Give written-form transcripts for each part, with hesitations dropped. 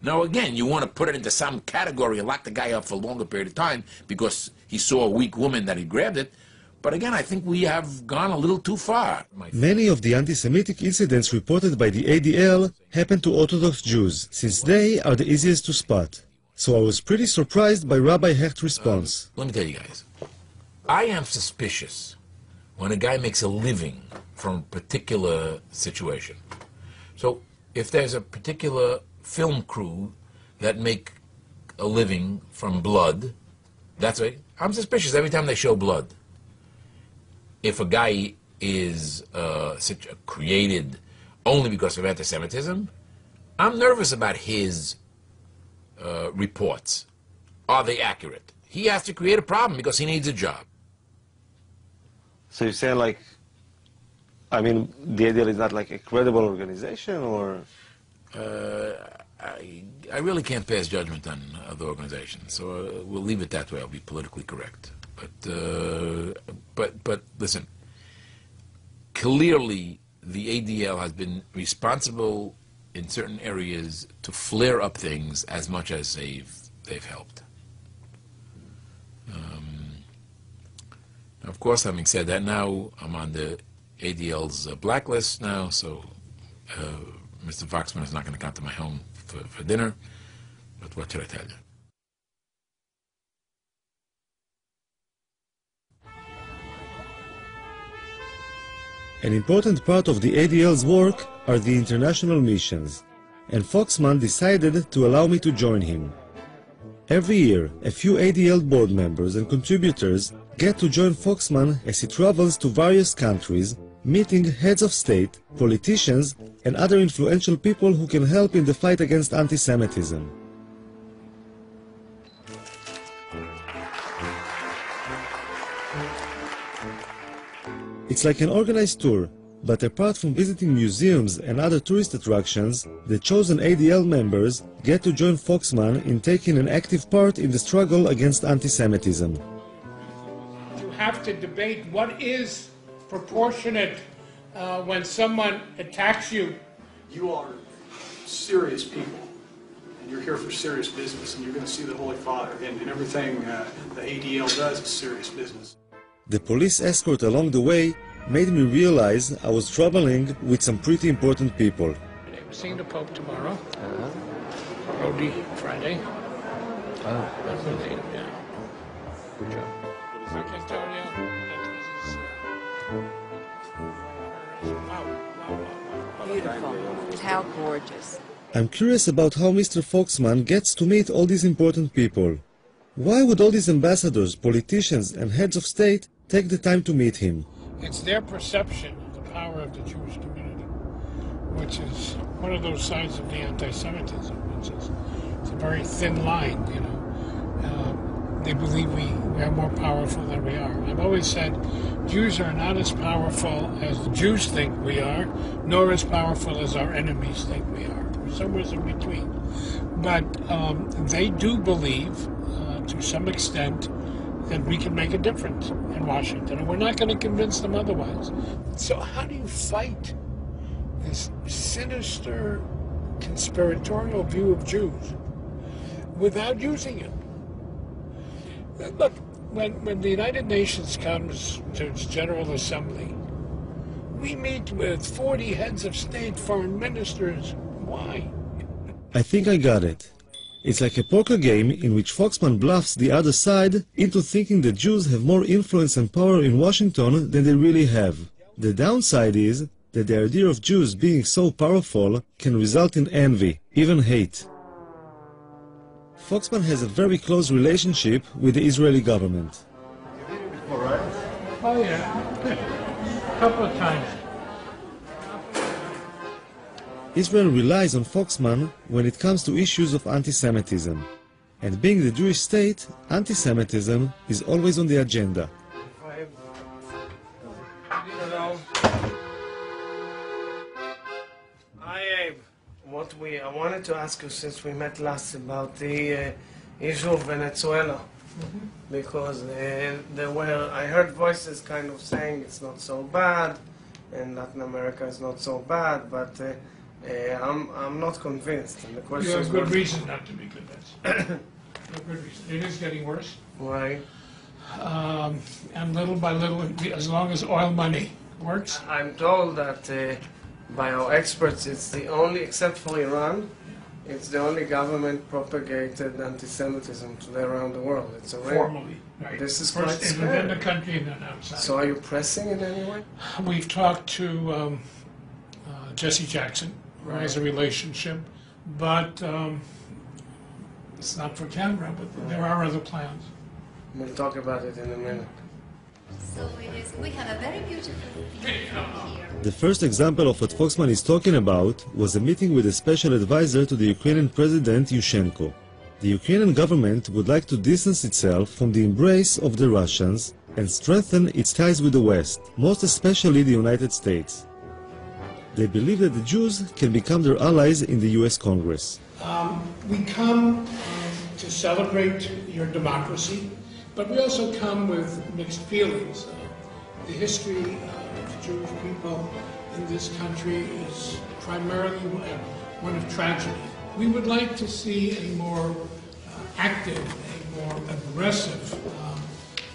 Now, again, you want to put it into some category and lock the guy up for a longer period of time because he saw a weak woman that he grabbed it. But again, I think we have gone a little too far. Many of the anti-Semitic incidents reported by the ADL happen to Orthodox Jews, since they are the easiest to spot. So I was pretty surprised by Rabbi Hecht's response. Let me tell you guys, I am suspicious when a guy makes a living from a particular situation. So if there's a particular film crew that make a living from blood, that's right, I'm suspicious every time they show blood. If a guy is created only because of anti-Semitism, I'm nervous about his reports. Are they accurate? He has to create a problem because he needs a job. So you're saying, like, I mean, the ADL is not like a credible organization, or? I really can't pass judgment on other organizations, so we'll leave it that way. I'll be politically correct. But listen, clearly the ADL has been responsible in certain areas to flare up things as much as they've helped. Of course, having said that, now I'm on the ADL's blacklist now, so Mr. Foxman is not going to come to my home for dinner, but what should I tell you? An important part of the ADL's work are the international missions, and Foxman decided to allow me to join him. Every year, a few ADL board members and contributors get to join Foxman as he travels to various countries, meeting heads of state, politicians, and other influential people who can help in the fight against anti-Semitism. It's like an organized tour, but apart from visiting museums and other tourist attractions, the chosen ADL members get to join Foxman in taking an active part in the struggle against anti-Semitism. You have to debate what is proportionate when someone attacks you. You are serious people, and you're here for serious business, and you're going to see the Holy Father, and everything the ADL does is serious business. The police escort along the way made me realize I was traveling with some pretty important people. We're seeing the Pope tomorrow. Rodi Friday. Yeah. Good job. I can tell you that this is wow. Beautiful. How gorgeous. I'm curious about how Mr. Foxman gets to meet all these important people. Why would all these ambassadors, politicians, and heads of state take the time to meet him? It's their perception of the power of the Jewish community, which is one of those sides of the anti-Semitism, which is it's a very thin line, you know. They believe we are more powerful than we are. I've always said Jews are not as powerful as the Jews think we are, nor as powerful as our enemies think we are. We're somewhere in between. But they do believe, to some extent, that we can make a difference in Washington, and we're not going to convince them otherwise. So how do you fight this sinister, conspiratorial view of Jews without using it? Look, when the United Nations comes to its General Assembly, we meet with 40 heads of state, foreign ministers. Why? I think I got it. It's like a poker game in which Foxman bluffs the other side into thinking the Jews have more influence and power in Washington than they really have. The downside is that the idea of Jews being so powerful can result in envy, even hate. Foxman has a very close relationship with the Israeli government. All right. Oh, yeah. A couple of times. Israel relies on Foxman when it comes to issues of anti-Semitism. And being the Jewish state, anti-Semitism is always on the agenda. Hello. Hi, Abe. I wanted to ask you, since we met last, about the issue of Venezuela. Because I heard voices kind of saying it's not so bad, and Latin America is not so bad, but I'm not convinced. And the You question have is, good what- reason not to be convinced. You have good reason. It is getting worse. Why? And little by little, as long as oil money works, I'm told that by our experts, it's the only, except for Iran, it's the only government propagated anti-Semitism today around the world. It's a rare. formally. Right. This is First quite within the scary. country and then outside. So are you pressing in any way? We've talked to Jesse Jackson, who has a relationship, but it's not for camera, but there are other plans. We'll talk about it in a minute. So we have a very beautiful view from here. The first example of what Foxman is talking about was a meeting with a special advisor to the Ukrainian President Yushchenko. The Ukrainian government would like to distance itself from the embrace of the Russians and strengthen its ties with the West, most especially the United States. They believe that the Jews can become their allies in the US Congress. We come to celebrate your democracy, but we also come with mixed feelings. The history of the Jewish people in this country is primarily one of tragedy. We would like to see a more active, a more aggressive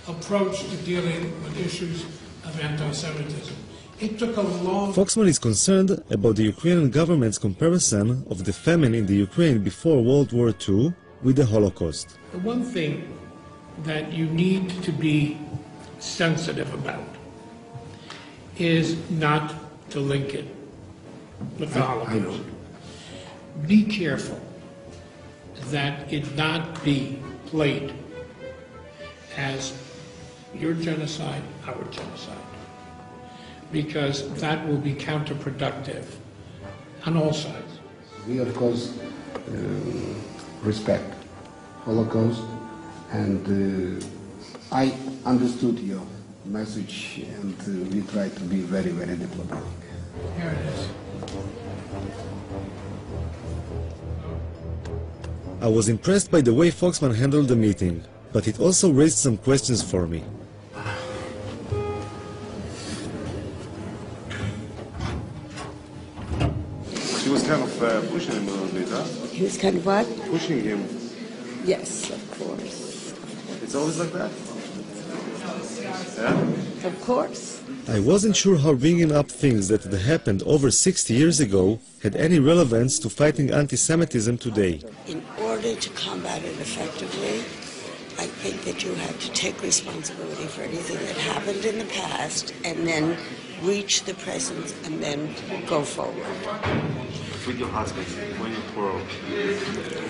approach to dealing with issues of anti-Semitism. It took a long Foxman is concerned about the Ukrainian government's comparison of the famine in the Ukraine before World War II with the Holocaust. The one thing that you need to be sensitive about is not to link it with the Holocaust. Be careful that it not be played as your genocide, our genocide, because that will be counterproductive on all sides. We, of course, respect Holocaust, and I understood your message, and we try to be very, very diplomatic. Here it is. I was impressed by the way Foxman handled the meeting, but it also raised some questions for me. She was kind of pushing him a little bit, huh? He was kind of what? Pushing him. Yes, of course. It's always like that? Yeah? Of course. I wasn't sure how bringing up things that had happened over 60 years ago had any relevance to fighting anti-Semitism today. In order to combat it effectively, I think that you have to take responsibility for anything that happened in the past and then reach the present and then go forward. With your husband, when you quarrel,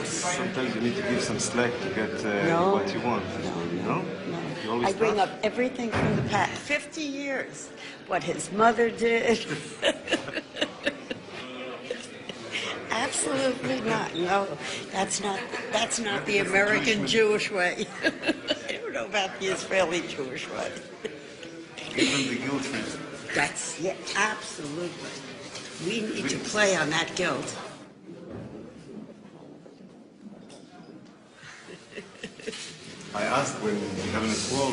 sometimes you need to give some slack to get No. what you want. No? You always I bring tough? up everything from the past, 50 years, what his mother did. Absolutely not. No, that's not the American Jewish way. I don't know about the Israeli Jewish way. Give them the guilt trip. That's, yeah, absolutely. We need to play on that guilt. I asked when you're having a quarrel,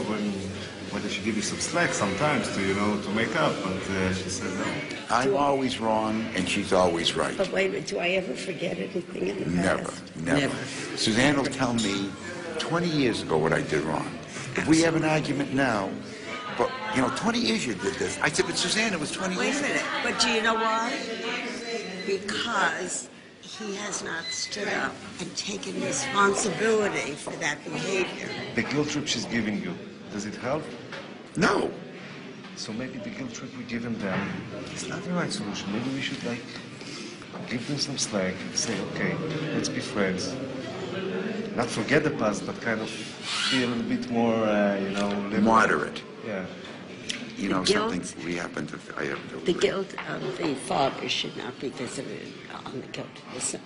whether she give you some slack sometimes to, to make up, and she said no. I'm always wrong, and she's always right. But wait a minute, do I ever forget anything in the Never, past? never. Suzanne will tell me 20 years ago what I did wrong. If we have an argument now, but, 20 years you did this. I said, but Suzanne, it was 20 Wait years a minute, but do you know why? Because he has not stood up and taken responsibility for that behavior. The guilt trip she's giving you, does it help? No. So maybe the guilt trip we're giving them is not the right solution. Maybe we should, give them some slack and say, okay, let's be friends. Not forget the past, but kind of be a little bit more, liberal. Moderate. Yeah. Something guilt- we happen to, I have to The agree. guilt of the father should not be visited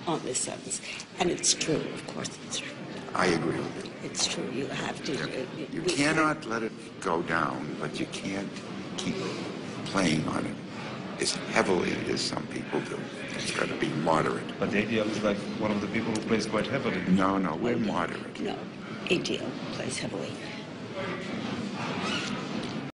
on the sons. And it's true, of course it's true. I agree with you. It's true, you have to. You cannot let it go down, but you can't keep playing on it as heavily as some people do. It's got to be moderate. But the ADL is like one of the people who plays quite heavily. No, we're moderate. No, ADL plays heavily.